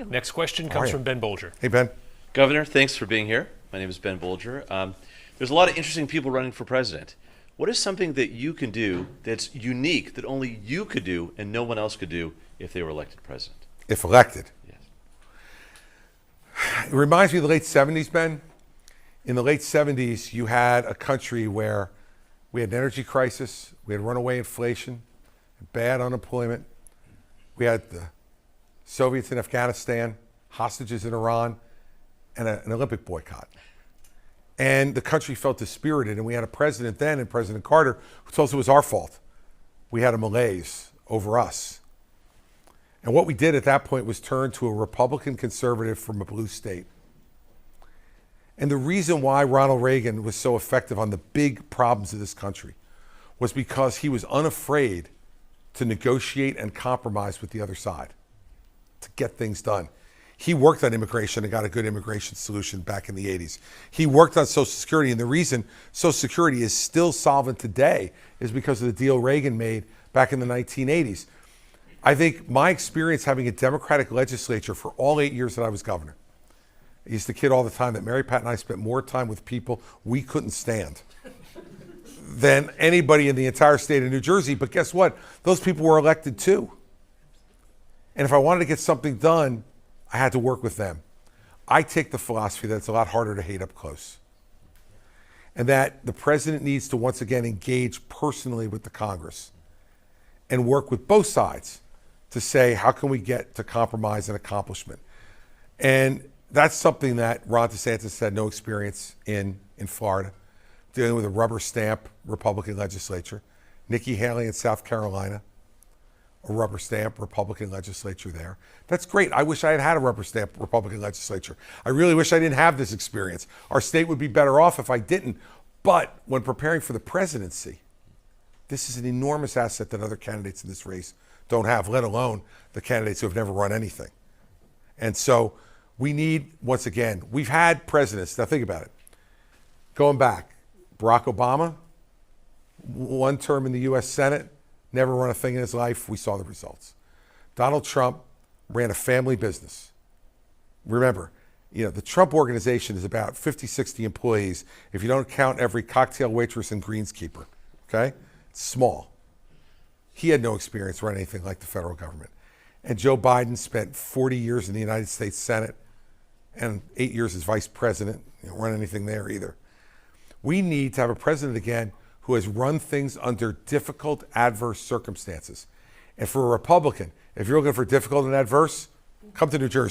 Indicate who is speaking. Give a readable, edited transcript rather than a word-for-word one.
Speaker 1: Next question comes from Ben Bolger.
Speaker 2: Hey, Ben.
Speaker 3: Governor, thanks for being here. My name is Ben Bolger. There's a lot of interesting people running for president. What is something that you can do that's unique that only you could do and no one else could do if they were elected president?
Speaker 2: If elected?
Speaker 3: Yes.
Speaker 2: It reminds me of the late 70s, Ben. In the late 70s, you had a country where we had an energy crisis, we had runaway inflation, bad unemployment. We had the Soviets in Afghanistan, hostages in Iran, and an Olympic boycott. And the country felt dispirited, and we had a president then, and President Carter, who told us it was our fault. We had a malaise over us. And what we did at that point was turn to a Republican conservative from a blue state. And the reason why Ronald Reagan was so effective on the big problems of this country was because he was unafraid to negotiate and compromise with the other side to get things done. He worked on immigration and got a good immigration solution back in the 80s. He worked on Social Security, and the reason Social Security is still solvent today is because of the deal Reagan made back in the 1980s. I think my experience having a Democratic legislature for all 8 years that I was governor, I used to kid all the time that Mary Pat and I spent more time with people we couldn't stand than anybody in the entire state of New Jersey. But guess what? Those people were elected too. And if I wanted to get something done, I had to work with them. I take the philosophy that it's a lot harder to hate up close. And that the president needs to once again engage personally with the Congress and work with both sides to say, how can we get to compromise and accomplishment? And that's something that Ron DeSantis had no experience in Florida, dealing with a rubber stamp Republican legislature. Nikki Haley in South Carolina, a rubber stamp Republican legislature there. That's great. I wish I had had a rubber stamp Republican legislature. I really wish I didn't have this experience. Our state would be better off if I didn't. But when preparing for the presidency, this is an enormous asset that other candidates in this race don't have, let alone the candidates who have never run anything. And so we need, once again, we've had presidents, now think about it, going back, Barack Obama, one term in the US Senate, never run a thing in his life. We saw the results. Donald Trump ran a family business. Remember, the Trump organization is about 50, 60 employees if you don't count every cocktail waitress and greenskeeper, okay? It's small. He had no experience running anything like the federal government. And Joe Biden spent 40 years in the United States Senate and 8 years as vice president. He didn't run anything there either. We need to have a president again who has run things under difficult, adverse circumstances. And for a Republican, if you're looking for difficult and adverse, come to New Jersey.